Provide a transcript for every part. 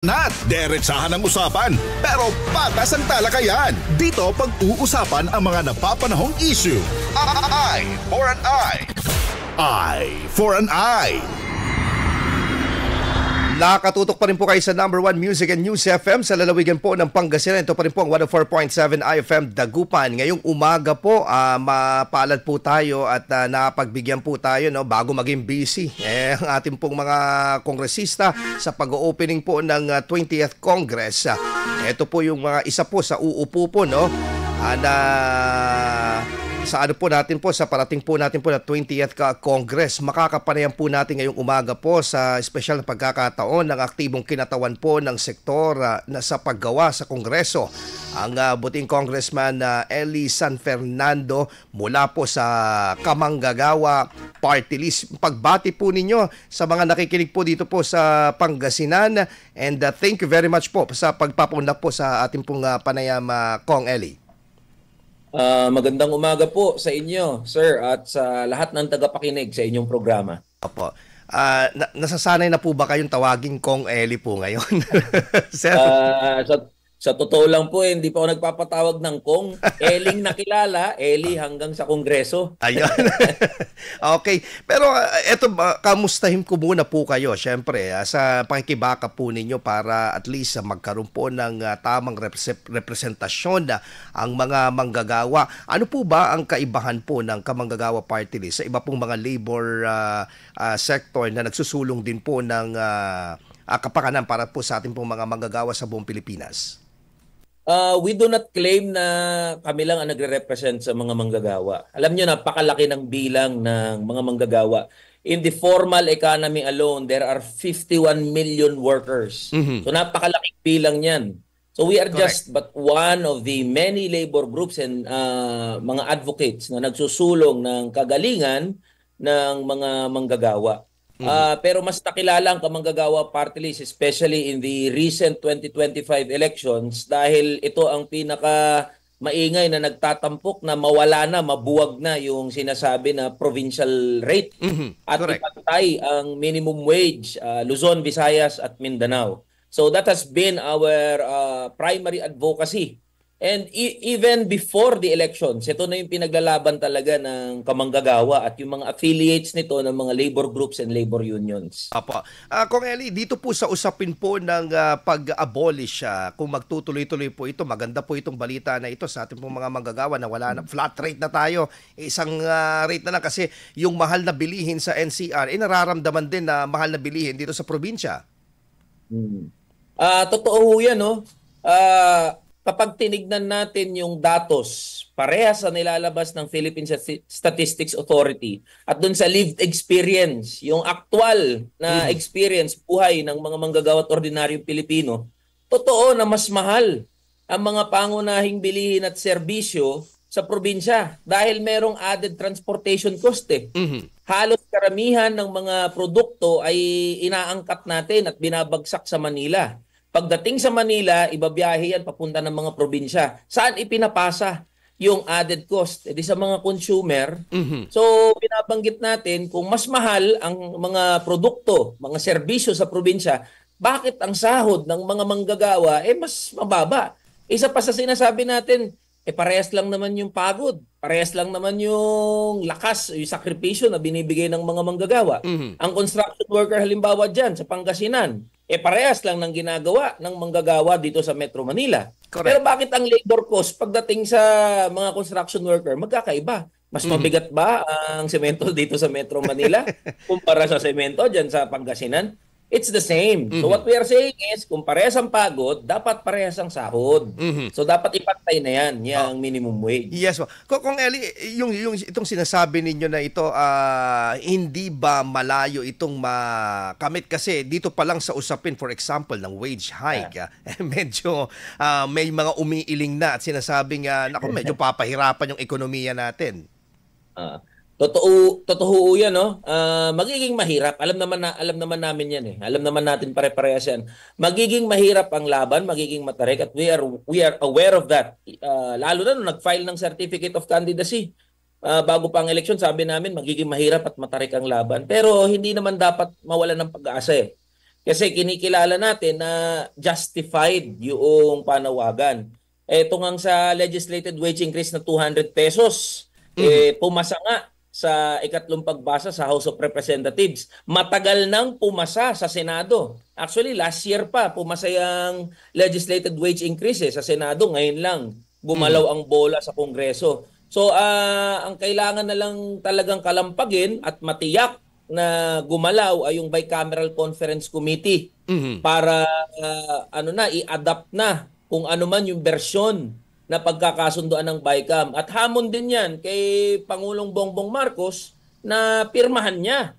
Nat, derechahan ang usapan, pero patas ang talakayan. Dito pag-uusapan ang mga napapanahong issue. Eye for an eye. Eye for an eye. Nakatutok pa rin po kayo sa number 1 Music and News FM sa lalawigan po ng Pangasinan. Ito pa rin po ang 104.7 IFM Dagupan. Ngayong umaga po, mapalad po tayo at napagbigyan po tayo bago maging busy. Ang ating pong mga kongresista sa pag-opening po ng 20th Congress. Ito po yung mga isa po sa uupo po sa ano po natin po, sa parating po natin po na 20th Congress. Makakapanayan po natin ngayong umaga po sa espesyal na pagkakataon ng aktibong kinatawan po ng sektor na sa paggawa sa Kongreso. Ang buting Congressman Eli San Fernando mula po sa Kamanggagawa Party List. Pagbati po ninyo sa mga nakikinig po dito po sa Pangasinan, and thank you very much po sa pagpapaunlak po sa ating pong panayam, Kong Eli. Magandang umaga po sa inyo, sir, at sa lahat ng tagapakinig sa inyong programa. Opo. Nasasanay na po ba kayong tawagin Kong Eli po ngayon? Sir? Sa totoo lang po, hindi pa ako nagpapatawag ng Kong. Eling nakilala, Eli hanggang sa Kongreso. Ayun. Okay. Pero eto, kamustahin ko muna po kayo, syempre, sa pakikibaka po ninyo para at least magkaroon po ng tamang representasyon ang mga manggagawa. Ano po ba ang kaibahan po ng Kamanggagawa Party List sa iba pong mga labor sector na nagsusulong din po ng kapakanan para po sa ating pong mga manggagawa sa buong Pilipinas? We do not claim na kami lang ang nagre-represent sa mga manggagawa. Alam niyo, napakalaki ng bilang ng mga manggagawa. In the formal economy alone, there are 51 million workers. Mm-hmm. So napakalaking bilang niyan. So we are just but one of the many labor groups and mga advocates na nagsusulong ng kagalingan ng mga manggagawa. Pero mas nakilala ang Kamanggagawa Party List, especially in the recent 2025 elections, dahil ito ang pinaka maingay na nagtatampok na mawala na, mabuwag na yung sinasabi na provincial rate. At ipatay ang minimum wage, Luzon, Visayas at Mindanao. So that has been our primary advocacy. And even before the elections, ito na yung pinaglalaban talaga ng Kamanggagawa at yung mga affiliates nito ng mga labor groups and labor unions. Apo. Kong Eli, dito po sa usapin po ng pag-abolish, kung magtutuloy-tuloy po ito, maganda po itong balita na ito sa ating pong mga manggagawa na wala na, flat rate na tayo. Isang rate na lang kasi yung mahal na bilihin sa NCR, nararamdaman din na mahal na bilihin dito sa probinsya. Totoo yan, no? Kapag tinignan natin yung datos, parehas sa nilalabas ng Philippine Statistics Authority at dun sa lived experience, yung actual na experience, buhay ng mga manggagawa at ordinaryong Pilipino, totoo na mas mahal ang mga pangunahing bilihin at serbisyo sa probinsya dahil merong added transportation cost . Halos karamihan ng mga produkto ay inaangkat natin at binabagsak sa Manila. Pagdating sa Manila, ibabiyahe yan papunta ng mga probinsya. Saan ipinapasa yung added cost? Di sa mga consumer. So, binabanggit natin kung mas mahal ang mga produkto, mga serbisyo sa probinsya, bakit ang sahod ng mga manggagawa mas mababa? Isa pa sa sinasabi natin, parehas lang naman yung pagod. Parehas lang naman yung lakas, yung sakripisyo na binibigay ng mga manggagawa. Ang construction worker halimbawa dyan sa Pangasinan, parehas lang ng ginagawa ng manggagawa dito sa Metro Manila. Correct. Pero bakit ang labor cost pagdating sa mga construction worker magkakaiba? Mas mabigat ba ang semento dito sa Metro Manila kumpara sa semento dyan sa Pangasinan? It's the same. So what we are saying is, kung parehas ang pagod, dapat parehas ang sahod. So dapat ipantay na yan, yung minimum wage. Yes. Kung Eli, itong sinasabi ninyo na ito, hindi ba malayo itong makamit? Kasi dito pa lang sa usapin, for example, ng wage hike, medyo may mga umiiling na at sinasabing, medyo papahirapan yung ekonomiya natin. Totoo yan, no? Magiging mahirap. Alam naman namin yan . Alam naman natin pare-parehas yan. Magiging mahirap ang laban, magiging matarik at we are aware of that. Lalo na nung nag-file ng certificate of candidacy. Bago pa ang eleksyon, sabi namin magiging mahirap at matarik ang laban. Pero hindi naman dapat mawalan ng pag-asa . Kasi kinikilala natin na justified yung panawagan. Ito nga sa legislated wage increase na 200 pesos, pumasa nga sa ikatlong pagbasa sa House of Representatives. Matagal nang pumasa sa Senado. Actually, last year pa, pumasa yung legislated wage increase sa Senado. Ngayon lang, gumalaw ang bola sa Kongreso. So, ang kailangan na lang talagang kalampagin at matiyak na gumalaw ay yung Bicameral Conference Committee para i-adapt na kung ano man yung versyon na pagkakasunduan ng BICAM. At hamon din yan kay Pangulong Bongbong Marcos na pirmahan niya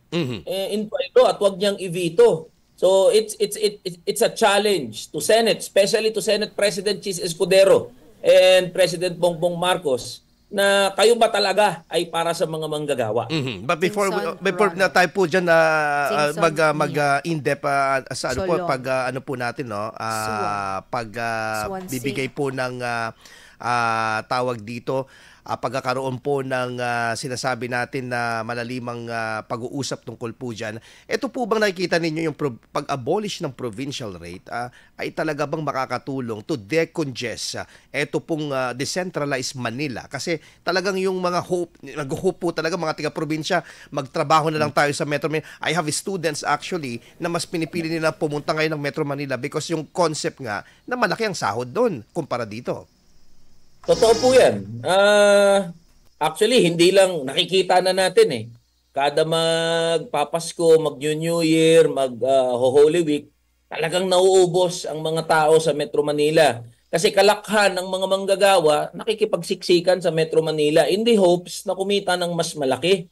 in ito at wag niyang i-veto. So it's a challenge to Senate, especially to Senate President Chis Escudero and President Bongbong Marcos, na kayo ba talaga ay para sa mga manggagawa? But before na tayo po diyan na in-depth sa ano po pag ano po natin bibigay po ng tawag dito, pagkakaroon po ng sinasabi natin na malalimang pag-uusap tungkol po dyan. Ito po bang nakikita ninyo yung pag-abolish ng provincial rate ay talaga bang makakatulong to decongest ito pong decentralized Manila? Kasi talagang yung mga nag-hope po talaga mga taga-probinsya, magtrabaho na lang tayo sa Metro Manila. I have students actually na mas pinipili nila pumunta ngayon ng Metro Manila because yung concept nga na malaki ang sahod doon kumpara dito. Totoo po yan. Actually, hindi lang nakikita na natin Kada magpapasko, mag-New Year, mag-Holy Week, talagang nauubos ang mga tao sa Metro Manila. Kasi kalakhan ng mga manggagawa, nakikipagsiksikan sa Metro Manila in the hopes na kumita ng mas malaki.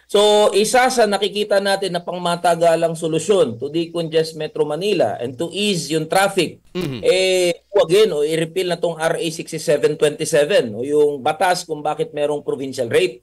So, isa sa nakikita natin na pangmatagalang solusyon to decongest Metro Manila and to ease yung traffic, again, i-repeal na tong RA 6727 o yung batas kung bakit merong provincial rate.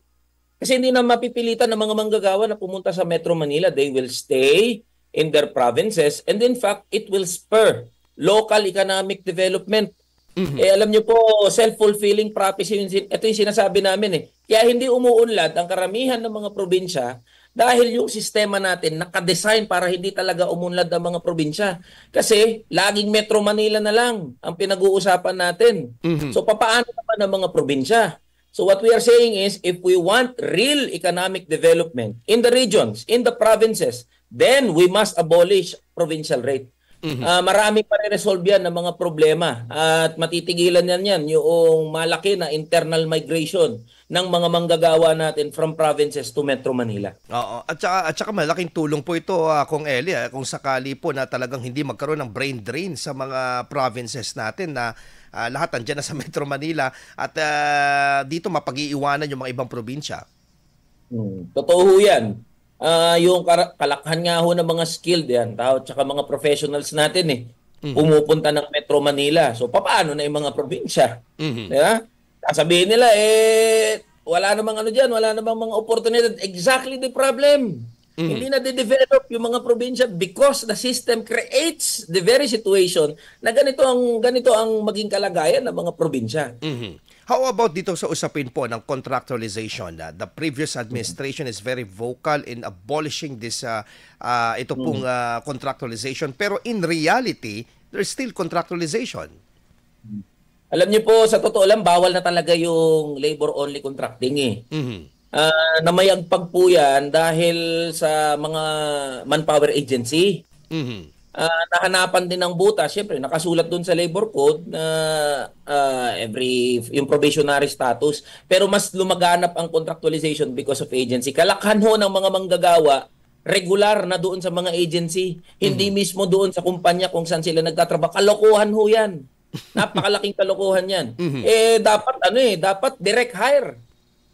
Kasi hindi na mapipilitan ng mga manggagawa na pumunta sa Metro Manila. They will stay in their provinces and in fact, it will spur local economic development. Alam niyo po, self-fulfilling prophecy, ito yung sinasabi namin Kaya hindi umuunlad ang karamihan ng mga probinsya dahil yung sistema natin nakadesign para hindi talaga umunlad ang mga probinsya. Kasi laging Metro Manila na lang ang pinag-uusapan natin. So papaano naman ang mga probinsya? So what we are saying is, if we want real economic development in the regions, in the provinces, then we must abolish provincial rate. Marami pa rin-resolve yan ng mga problema at matitigilan yan yung malaki na internal migration ng mga manggagawa natin from provinces to Metro Manila. Oo. At saka malaking tulong po ito Kung Eli, kung sakali po na talagang hindi magkaroon ng brain drain sa mga provinces natin na lahat andyan na sa Metro Manila at dito mapag-iiwanan yung mga ibang probinsya. Totoo yan. Yung kalakhan nga ho ng mga skilled yan, tao tsaka mga professionals natin pumupunta ng Metro Manila. So paano na yung mga probinsya? Diba? Sasabihin nila wala namang wala namang mga oportunidad. Exactly the problem. Hindi na de-develop yung mga probinsya because the system creates the very situation na ganito ang maging kalagayan ng mga probinsya. How about dito sa usapin po ng contractualization? The previous administration is very vocal in abolishing this ito pong contractualization, pero in reality, there's still contractualization. Alam niyo po, sa totoo lang, bawal na talaga yung labor-only contracting namayagpag po yan dahil sa mga manpower agency. Nahanapan din ng butas. Siyempre, nakasulat dun sa labor code na yung probationary status. Pero mas lumaganap ang contractualization because of agency. Kalakhan ho ng mga manggagawa, regular na doon sa mga agency. Hindi mismo doon sa kumpanya kung saan sila nagtatrabaho. Kalokohan ho yan. Napakalaking kalokohan yan. Dapat direct hire.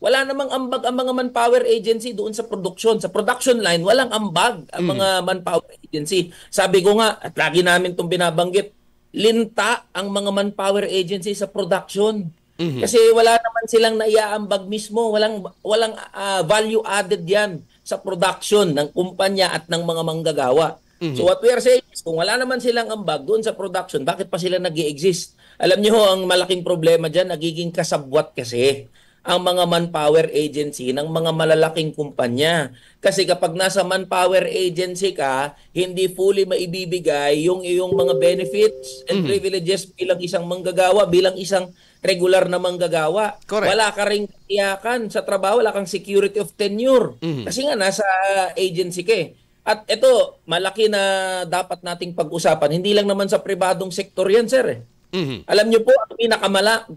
Wala namang ambag ang mga manpower agency doon sa production. Sa production line, walang ambag ang mga manpower agency. Sabi ko nga, at lagi namin itong binabanggit, linta ang mga manpower agency sa production. Kasi wala naman silang naiaambag mismo. Walang value added yan sa production ng kumpanya at ng mga manggagawa. So what we are saying is, kung wala naman silang ambag doon sa production, bakit pa sila nag-i-exist? Alam niyo ho, ang malaking problema dyan, nagiging kasabwat kasi. ang mga manpower agency ng mga malalaking kumpanya. Kasi kapag nasa manpower agency ka, hindi fully maibibigay yung iyong mga benefits and privileges bilang isang manggagawa, bilang isang regular na manggagawa. Correct. Wala ka ring tiyakan sa trabaho, wala kang security of tenure. Kasi nga nasa agency ka eh. At ito, malaki na dapat nating pag-usapan. Hindi lang naman sa pribadong sektor yan, sir eh. Alam niyo po, ang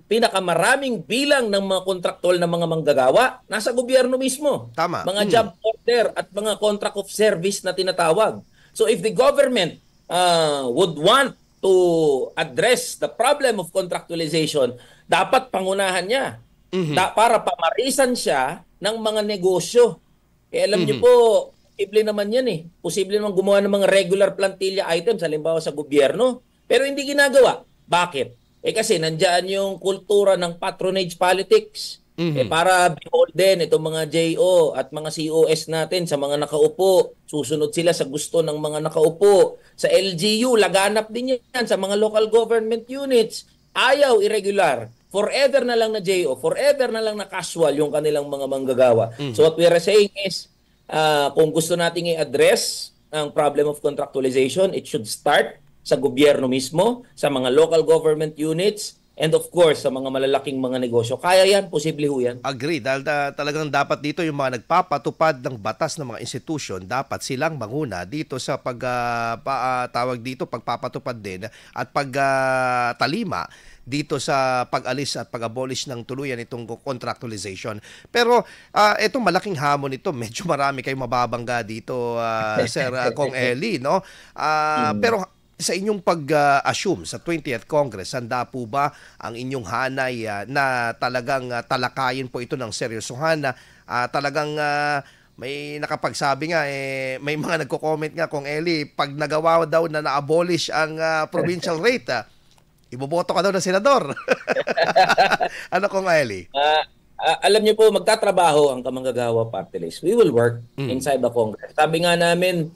pinakamaraming bilang ng mga kontraktual na mga manggagawa, nasa gobyerno mismo. Tama. Mga job order at mga contract of service na tinatawag. So if the government would want to address the problem of contractualization, dapat pangunahan niya. Para pamarisan siya ng mga negosyo. Alam niyo po, posible naman yan eh. Posible naman gumawa ng mga regular plantilla items, halimbawa sa gobyerno, pero hindi ginagawa. Bakit? Kasi nandyan yung kultura ng patronage politics. Para beholden itong mga JO at mga COS natin sa mga nakaupo. Susunod sila sa gusto ng mga nakaupo. Sa LGU, laganap din yan sa mga local government units. Ayaw irregular. Forever na lang na JO, forever na lang na casual yung kanilang mga manggagawa. So what we are saying is, kung gusto nating i-address ang problem of contractualization, it should start sa gobyerno mismo, sa mga local government units, and of course, sa mga malalaking mga negosyo. Kaya yan, posible ho yan. Agree, dahil talagang dapat dito yung mga nagpapatupad ng batas ng mga institusyon, dapat silang manguna dito sa pagpapatupad din at pagtalima dito sa pag-alis at pag-abolish ng tuluyan itong contractualization. Pero itong malaking hamon ito, medyo marami kayong mababangga dito, Sir Kong Eli, no? Pero sa inyong pag-assume sa 20th Congress, handa po ba ang inyong hanay na talagang talakayin po ito ng seryosohan na talagang may nakapagsabi nga, may mga nagko-comment nga, Kong Eli, pag nagawa daw na na-abolish ang provincial rate, iboboto ka daw ng senador. Ano, Kong Eli? Alam niyo po, magtatrabaho ang Kamanggagawa Party List. We will work inside the Congress. Sabi nga namin,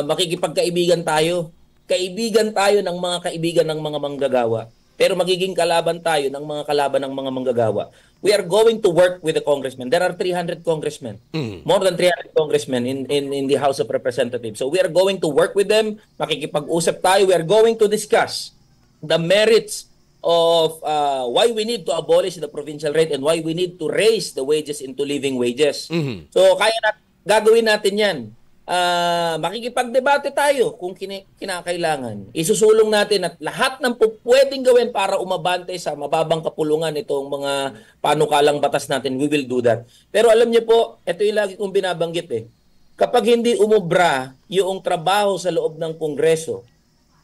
makikipagkaibigan tayo. Kaibigan tayo ng mga kaibigan ng mga manggagawa. Pero magiging kalaban tayo ng mga kalaban ng mga manggagawa. We are going to work with the congressmen. There are 300 congressmen. More than 300 congressmen in the House of Representatives. So we are going to work with them. Makikipag-usap tayo. We are going to discuss the merits of why we need to abolish the provincial rate and why we need to raise the wages into living wages. So gagawin natin yan. Makikipagdebate tayo kung kinakailangan. Isusulong natin at lahat ng pwedeng gawin para umabante sa mababang kapulungan itong mga panukalang batas natin, we will do that. Pero alam niyo po, ito yung lagi kong binabanggit eh. Kapag hindi umubra yung trabaho sa loob ng Kongreso,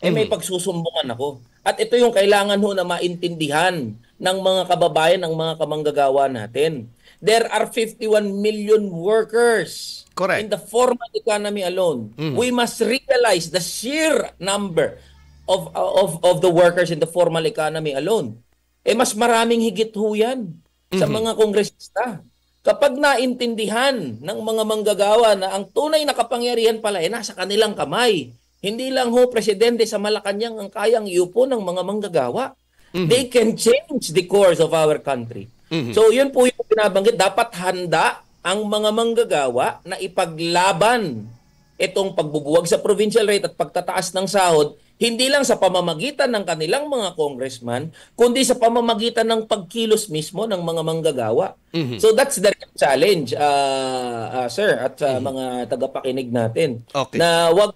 may pagsusumbungan ako. At ito yung kailangan ho na maintindihan ng mga kababayan, ng mga kamanggagawa natin. There are 51 million workers. Correct. In the formal economy alone. We must realize the sheer number of the workers in the formal economy alone. Mas maraming higit ho yan sa mga kongresista. Kapag naintindihan ng mga manggagawa na ang tunay na kapangyarihan pala nasa kanilang kamay, hindi lang ho presidente sa Malacanang ang kayang iupo ng mga manggagawa. They can change the course of our country. So yun po yung binabanggit. Dapat handa ang mga manggagawa na ipaglaban itong pagbubuwag sa provincial rate at pagtataas ng sahod, hindi lang sa pamamagitan ng kanilang mga congressman, kundi sa pamamagitan ng pagkilos mismo ng mga manggagawa. So that's the challenge, sir, at sa mga tagapakinig natin. Okay. Na wag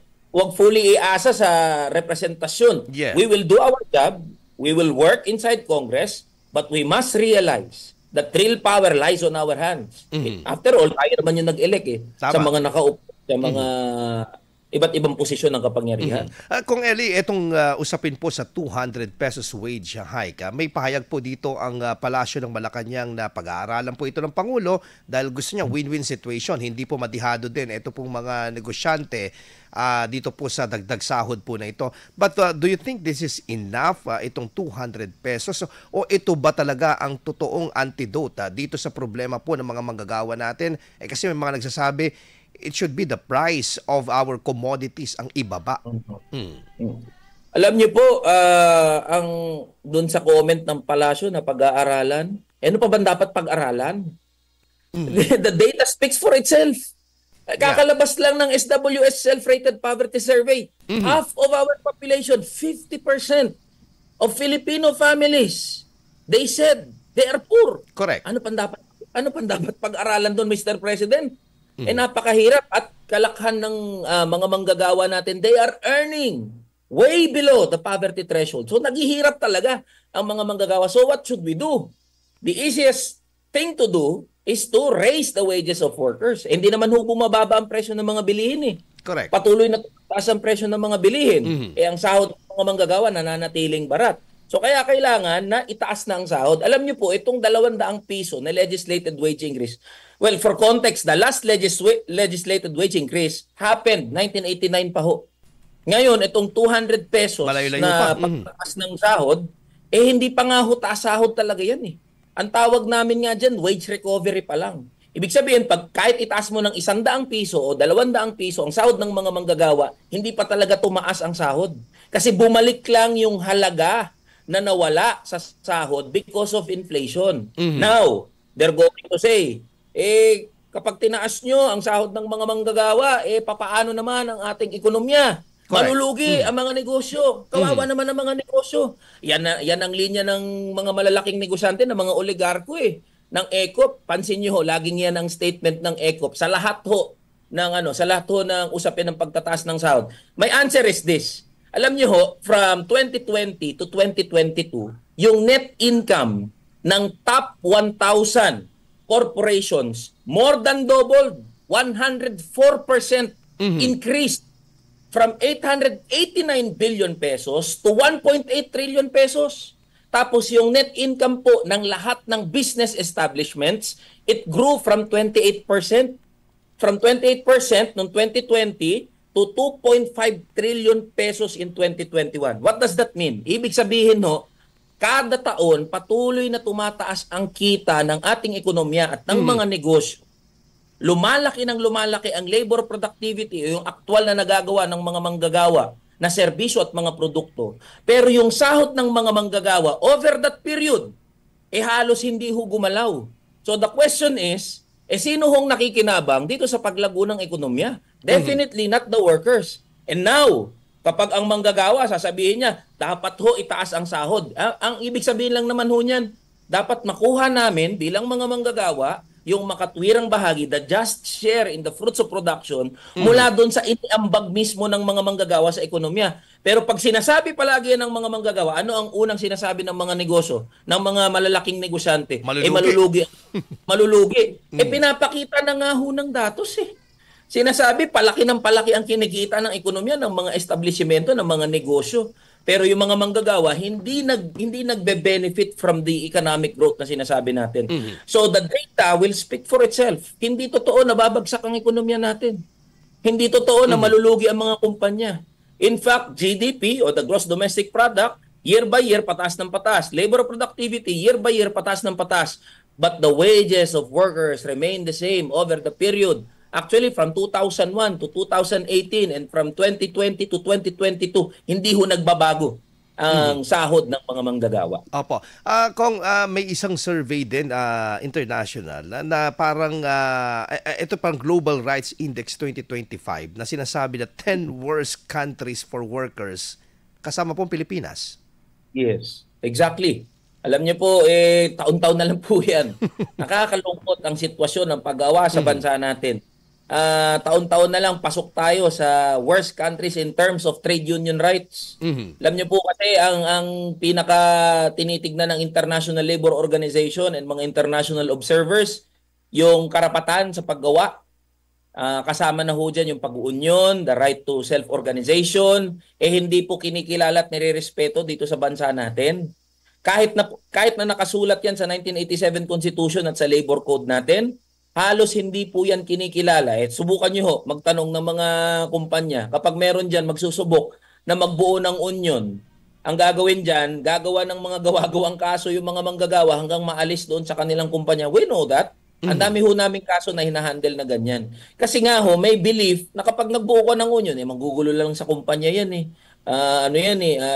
fully iasa sa representasyon. Yeah. We will do our job, we will work inside Congress, but we must realize that real power lies on our hands. After all, tayo naman yung nag-elect Tama. sa mga nakaupo, sa mga iba't ibang posisyon ng kapangyarihan. Kung Eli, itong usapin po sa 200 pesos wage hike, may pahayag po dito ang Palasyo ng Malacanang na pag-aaralan po ito ng Pangulo dahil gusto niya win-win situation. Hindi po madihado din ito pong mga negosyante dito po sa dagdag sahod po na ito. But do you think this is enough, itong 200 pesos? O ito ba talaga ang totoong antidote dito sa problema po ng mga manggagawa natin? Kasi may mga nagsasabi, it should be the price of our commodities ang ibaba. Alam niyo po, ang doon sa comment ng Palasyo na pag-aaralan, ano pa ba dapat pag-aralan? The data speaks for itself. Kakalabas lang ng SWS Self-Rated Poverty Survey. Half of our population, 50% of Filipino families, they said they are poor. Correct. Ano pa dapat pag-aralan doon, Mr. President? Napakahirap at kalakhan ng mga manggagawa natin. They are earning way below the poverty threshold. So naghihirap talaga ang mga manggagawa. So what should we do? The easiest thing to do is to raise the wages of workers. Hindi naman bumababa ang presyo ng mga bilihin eh. Correct. Patuloy na taas ang presyo ng mga bilihin. Ang sahod ng mga manggagawa nananatiling barat. So kaya kailangan na itaas na ang sahod. Alam niyo po, itong 200 piso na legislated wage increase, well, for context, the last legislated wage increase happened 1989 pa ho. Ngayon, itong 200 pesos na pagtaas ng sahod, hindi pa nga ho taas sahod talaga yan eh. Ang tawag namin nga dyan, wage recovery pa lang. Ibig sabihin, kahit itaas mo ng 100 piso o 200 piso ang sahod ng mga manggagawa, hindi pa talaga tumaas ang sahod. Kasi bumalik lang yung halaga na nawala sa sahod because of inflation. Now, they're going to say, kapag tinaas nyo ang sahod ng mga manggagawa, papaano naman ang ating ekonomiya? Malulugi ang mga negosyo. Kawawa naman ang mga negosyo. Yan ang linya ng mga malalaking negosyante, ng mga oligarko ng ECOP. Pansin niyo ho, laging yan ang statement ng ECOP sa lahat ho ng usapin ng pagtataas ng sahod. My answer is this. Alam niyo ho, from 2020 to 2022, yung net income ng top 1,000 corporations more than doubled, 104% increased from 889 billion pesos to 1.8 trillion pesos. Tapos yung net income po ng lahat ng business establishments, it grew from 28%. From 28% noong 2020 to 2.5 trillion pesos in 2021. What does that mean? Ibig sabihin ho, kada taon patuloy na tumataas ang kita ng ating ekonomiya at ng mga negosyo. Lumalaki ang labor productivity o yung aktual na nagagawa ng mga manggagawa na serbisyo at mga produkto. Pero yung sahod ng mga manggagawa over that period, halos hindi ho gumalaw. So the question is, sino hong nakikinabang dito sa paglago ng ekonomiya? Definitely not the workers. And now, kapag ang manggagawa, sasabihin niya, dapat ho itaas ang sahod. Ang ibig sabihin lang naman ho niyan, dapat makuha namin bilang mga manggagawa yung makatwirang bahagi, the just share in the fruits of production mula doon sa iniambag mismo ng mga manggagawa sa ekonomiya. Pero pag sinasabi palagi ng mga manggagawa, ano ang unang sinasabi ng mga negosyo, ng mga malalaking negosyante? Malulugi. Malulugi. Pinapakita na nga ho ng datos Sinasabi, palaki ng palaki ang kinikita ng ekonomiya ng mga establishmento, ng mga negosyo. Pero yung mga manggagawa, hindi nagbe-benefit from the economic growth na sinasabi natin. So the data will speak for itself. Hindi totoo na babagsak ang ekonomiya natin. Hindi totoo na malulugi ang mga kumpanya. In fact, GDP o the gross domestic product, year by year pataas ng pataas. Labor productivity, year by year pataas ng pataas. But the wages of workers remain the same over the period. Actually, from 2001 to 2018 and from 2020 to 2022, hindi ho nagbabago ang sahod ng mga manggagawa. Opo. Kung may isang survey din international na parang ito parang Global Rights Index 2025 na sinasabi na 10 worst countries for workers, kasama pong Pilipinas. Yes, exactly. Alam niyo po, taon-taon na lang po yan. Nakakalungkot ang sitwasyon ng paggawa sa bansa natin. Taon-taon na lang pasok tayo sa worst countries in terms of trade union rights. Alam niyo po kasi ang pinaka tinitignan ng International Labor Organization and mga international observers, yung karapatan sa paggawa. Kasama na ho dyan yung pag-uunyon, the right to self-organization, hindi po kinikilala at nire-respeto dito sa bansa natin. Kahit na nakasulat yan sa 1987 Constitution at sa Labor Code natin, halos hindi po yan kinikilala. Subukan nyo ho, magtanong ng mga kumpanya. Kapag meron dyan magsusubok na magbuo ng union, ang gagawin dyan, gagawa ng mga gawa-gawang kaso yung mga manggagawa hanggang maalis doon sa kanilang kumpanya. We know that. Ang dami ho naming kaso na hinahandle na ganyan. Kasi nga ho, may belief na kapag nagbuo ko ng union, magugulo lang sa kumpanya yan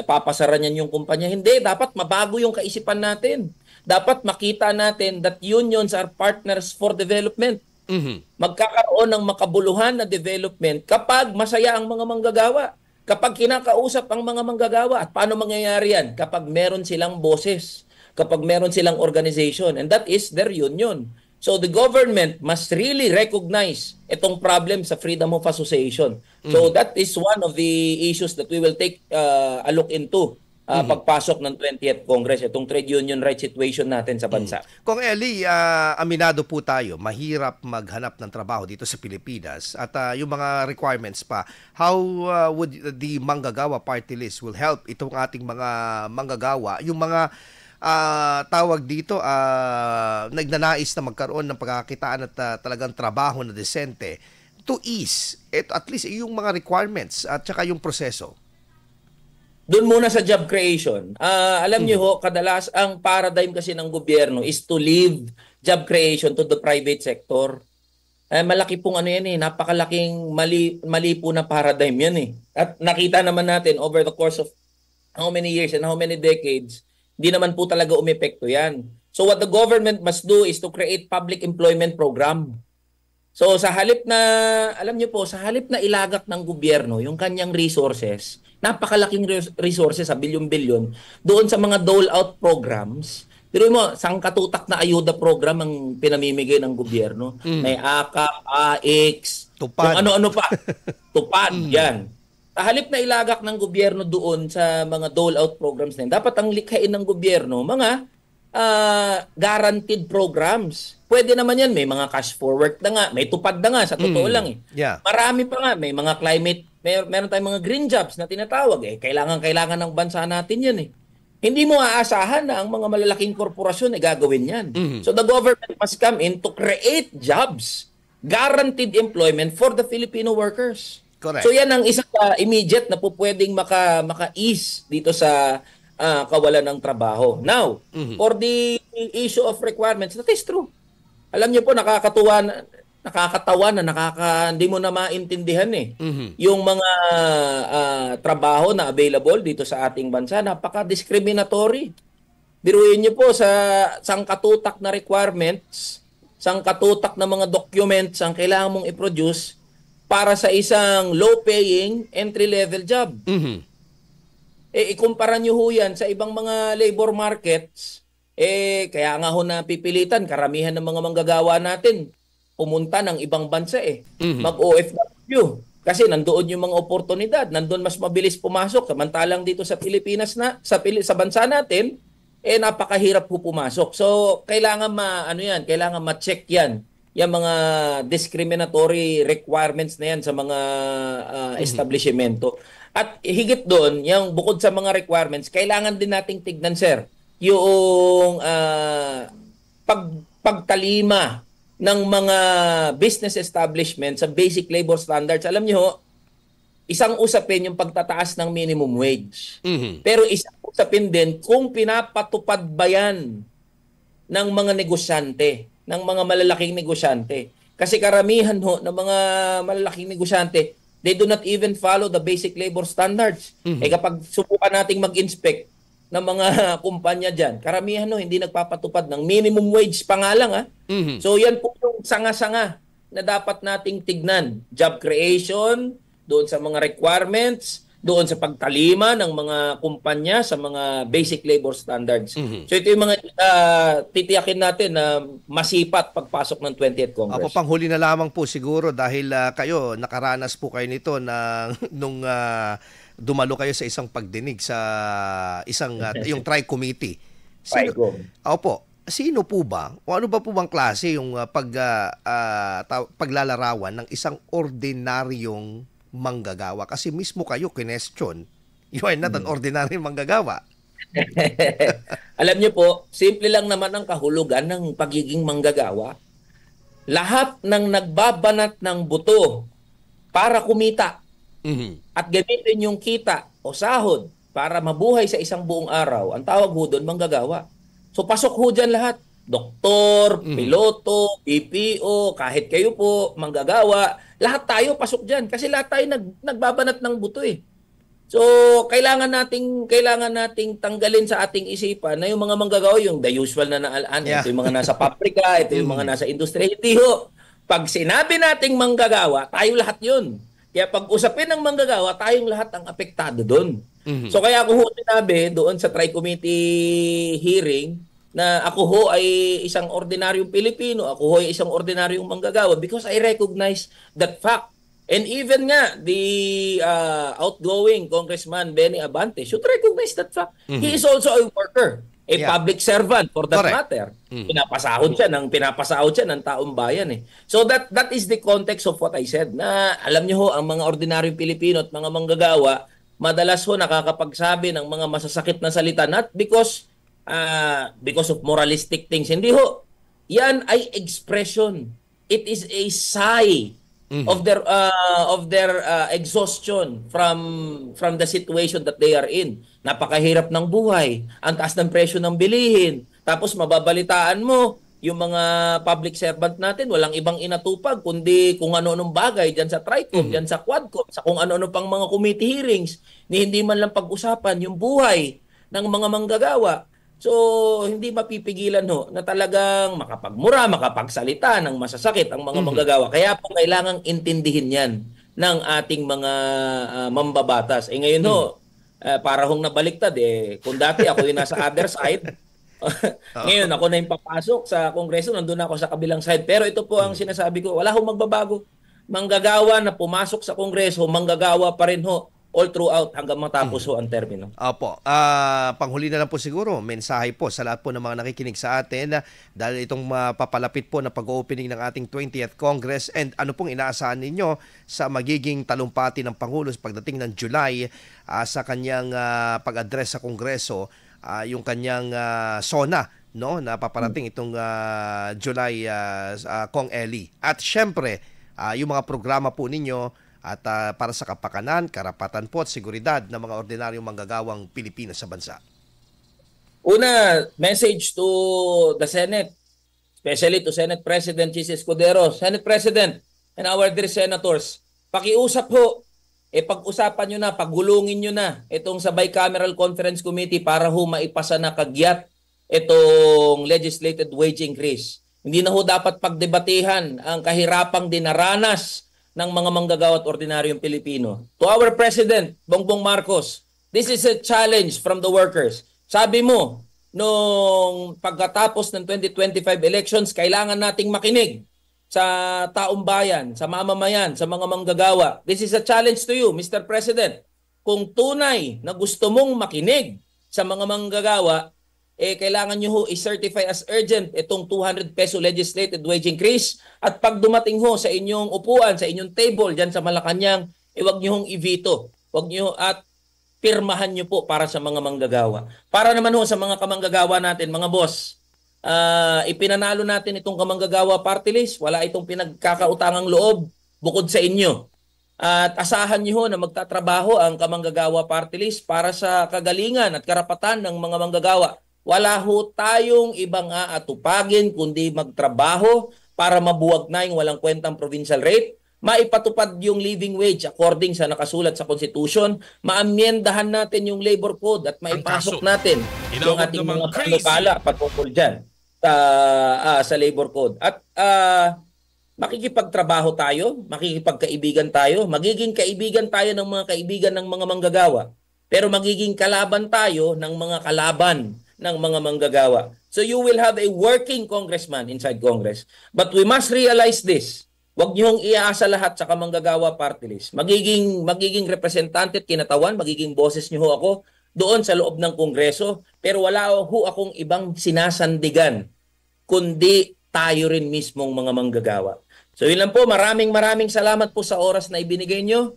papasara niyan yung kumpanya. Hindi, dapat mabago yung kaisipan natin. dapat makita natin that unions are partners for development. Magkakaroon ng makabuluhan na development kapag masaya ang mga manggagawa. Kapag kinakausap ang mga manggagawa. At paano mangyayari yan? Kapag meron silang boses. Kapag meron silang organization. And that is their union. So the government must really recognize itong problem sa freedom of association. So that is one of the issues that we will take a look into pagpasok ng 20th Congress, itong trade union rights situation natin sa bansa. Kung Eli, aminado po tayo, mahirap maghanap ng trabaho dito sa Pilipinas at yung mga requirements pa. How would the Manggagawa Party List will help itong ating mga manggagawa, yung mga tawag dito, nagnanais na magkaroon ng pagkakakitaan at talagang trabaho na desente to ease, at least yung mga requirements at saka yung proseso? Doon muna sa job creation. Alam niyo ho, kadalas ang paradigm kasi ng gobyerno is to leave job creation to the private sector. Malaki pong ano yan napakalaking mali po na paradigm yan At nakita naman natin over the course of how many years and how many decades, hindi naman po talaga umepekto yan. So what the government must do is to create public employment program. So sa halip na, alam niyo po, sa halip na ilagak ng gobyerno yung kanyang resources, napakalaking resources sa bilyon-bilyon, doon sa mga dole-out programs, pero mo, sangkatutak na ayuda program ang pinamimigay ng gobyerno. May AKAP, AX, Tupad. kung ano-ano pa. Tupad, yan. Sa halip na ilagak ng gobyerno doon sa mga dole-out programs na yun, dapat ang likhain ng gobyerno, mga guaranteed programs. Pwede naman yan, may mga cash for work na nga, may tupad na nga, sa totoo lang Yeah. Marami pa nga, may mga climate, meron tayong mga green jobs na tinatawag kailangan ng bansa natin yan Hindi mo aasahan na ang mga malalaking korporasyon gagawin yan. So the government must come in to create jobs, guaranteed employment for the Filipino workers. Correct. So yan ang isang immediate na po pwedeng maka-ease dito sa kawalan ng trabaho. Now, for the issue of requirements, that is true. Alam niyo po, nakakatawa na hindi mo na maintindihan yung mga trabaho na available dito sa ating bansa, napaka-discriminatory. Biruin niyo po sa sangkatutak na requirements, sangkatutak na mga documents ang kailangan mong i-produce para sa isang low-paying entry-level job. Ikumpara nyo ho yan sa ibang mga labor markets, kaya nga ho napipilitan, karamihan ng mga manggagawa natin, pumunta ng ibang bansa mag-OFW. Kasi nandoon yung mga oportunidad, nandoon mas mabilis pumasok. Samantalang dito sa Pilipinas sa bansa natin, napakahirap po pumasok. So, kailangan kailangan ma-check yan. Yung mga discriminatory requirements na yan sa mga establishmento. At higit doon, yung bukod sa mga requirements, kailangan din nating tignan, sir, yung pagtalima ng mga business establishment sa basic labor standards. Alam niyo, isang usapin yung pagtataas ng minimum wage. Pero isang usapin din kung pinapatupad ba yan ng mga negosyante, ng mga malalaking negosyante. Kasi karamihan ng mga malalaking negosyante, they do not even follow the basic labor standards. Kapag subukan nating mag-inspect ng mga kumpanya dyan, karamihan hindi nagpapatupad ng minimum wage pa nga lang. So yan po yung sanga-sanga na dapat nating tignan. Job creation, doon sa mga requirements, doon sa pagtalima ng mga kumpanya sa mga basic labor standards. So ito yung mga titiyakin natin na masipat pagpasok ng 20th Congress. Apo, panghuli na lamang po siguro dahil kayo, nakaranas po kayo nito nung dumalo kayo sa isang pagdinig sa isang yung Tri-Committee. Sino po ba o ano ba po bang klase yung paglalarawan ng isang ordinaryong manggagawa? Kasi mismo kayo kinestyon, you are not an ordinary manggagawa. Alam niyo po, simple lang naman ang kahulugan ng pagiging manggagawa. Lahat ng nagbabanat ng buto para kumita at gamitin yung kita o sahod para mabuhay sa isang buong araw, ang tawag ho doon manggagawa. So pasok ho dyan lahat. Doktor, piloto, PPO, kahit kayo po, manggagawa, lahat tayo pasok dyan. Kasi lahat tayo nagbabanat ng buto So, kailangan nating tanggalin sa ating isipan na yung mga manggagawa, yung the usual na naalaan, ito yung mga nasa pabrika, ito yung mga nasa industriya. Hindi ho. Pag sinabi nating manggagawa, tayo lahat yun. Kaya pag usapin ng manggagawa, tayong lahat ang apektado doon. So kaya ako ho sinabi doon sa Tri-Committee hearing na ako ho ay isang ordinaryong Pilipino, ako ho ay isang ordinaryong manggagawa because I recognize that fact. And even nga, the outgoing Congressman Benny Abante should recognize that fact. He is also a worker, a public servant for that matter. Pinapasahod siya ng taong bayan eh. So that is the context of what I said. Na alam niyo ho, ang mga ordinaryong Pilipino at mga manggagawa, madalas ho nakakapagsabi ng mga masasakit na salita not because of moralistic things. Hindi ho. Yan ay expression. It is a sigh of their exhaustion from the situation that they are in. Napakahirap ng buhay, ang taas ng presyo ng bilihin. Tapos mababalitaan mo yung mga public servant natin, walang ibang inatupag kundi kung ano-anong bagay diyan sa Tricom, diyan sa Quadcom, sa kung ano-ano pang mga committee hearings, ni hindi man lang pag-usapan yung buhay ng mga manggagawa. So, hindi mapipigilan ho na talagang makapagmura, makapagsalita ng masasakit ang mga manggagawa. Kaya po kailangang intindihin yan ng ating mga mambabatas. Eh ngayon ho, para hong nabaliktad kung dati ako yung nasa other side, ngayon ako na yung papasok sa Kongreso, nandun ako sa kabilang side. Pero ito po ang sinasabi ko, wala hong magbabago. Manggagawa na pumasok sa Kongreso, manggagawa pa rin ho all throughout hanggang matapos ho ang termino. Opo. Panghuli na lang po siguro, mensahe po sa lahat po ng mga nakikinig sa atin dahil itong papalapit po na pag-opening ng ating 20th Congress and ano pong inaasahan ninyo sa magiging talumpati ng Pangulo pagdating ng July sa kanyang pag-address sa Kongreso, yung kanyang SONA, no, na paparating itong July Kong Eli. At syempre, yung mga programa po ninyo at para sa kapakanan, karapatan po at seguridad ng mga ordinaryong manggagawang Pilipino sa bansa. Una, message to the Senate, especially to Senate President Chis Escudero. Senate President and our dear senators, pakiusap ho, pag-usapan nyo na, paggulungin nyo na itong sa Bicameral Conference Committee para ho maipasa na kagyat itong legislated wage increase. Hindi na ho dapat pagdebatehan ang kahirapang dinaranas ng mga manggagawa at ordinaryong Pilipino. To our President, Bongbong Marcos, this is a challenge from the workers. Sabi mo, nung pagkatapos ng 2025 elections, kailangan nating makinig sa taong bayan, sa mamamayan, sa mga manggagawa. This is a challenge to you, Mr. President. Kung tunay na gusto mong makinig sa mga manggagawa, kailangan nyo ho i-certify as urgent itong 200 peso legislated wage increase at pag dumating ho sa inyong upuan, sa inyong table dyan sa Malacanang, huwag nyo hong i-veto. Huwag nyo at pirmahan nyo po para sa mga manggagawa. Para naman ho sa mga kamanggagawa natin, mga boss, ipinanalo natin itong kamanggagawa party list, wala itong pinagkakautangang loob bukod sa inyo. At asahan nyo ho na magtatrabaho ang kamanggagawa party list para sa kagalingan at karapatan ng mga manggagawa. Wala ho tayong ibang aatupagin kundi magtrabaho para mabuwag na yung walang kwentang provincial rate, maipatupad yung living wage according sa nakasulat sa Constitution, maamyendahan natin yung labor code at maipasok natin yung ating mga panukala patungkol dyan sa labor code. At makikipagtrabaho tayo, makikipagkaibigan tayo, magiging kaibigan tayo ng mga kaibigan ng mga manggagawa, pero magiging kalaban tayo ng mga kalaban ng mga manggagawa. So you will have a working congressman inside Congress. But we must realize this. Huwag niyong iaasa lahat sa kamanggagawa party list. Magiging representante at kinatawan, magiging boses niyo ho ako doon sa loob ng Kongreso, pero wala ho akong ibang sinasandigan kundi tayo rin mismong mga manggagawa. So yun lang po, maraming salamat po sa oras na ibinigay niyo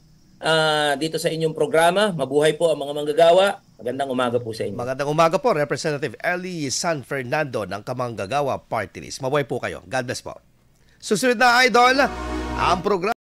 dito sa inyong programa. Mabuhay po ang mga manggagawa. Magandang umaga po sa inyo. Magandang umaga po, Representative Eli San Fernando ng Kamanggagawa Party List. Mabuhay po kayo. God bless po. Susunod na, Idol, ang programa.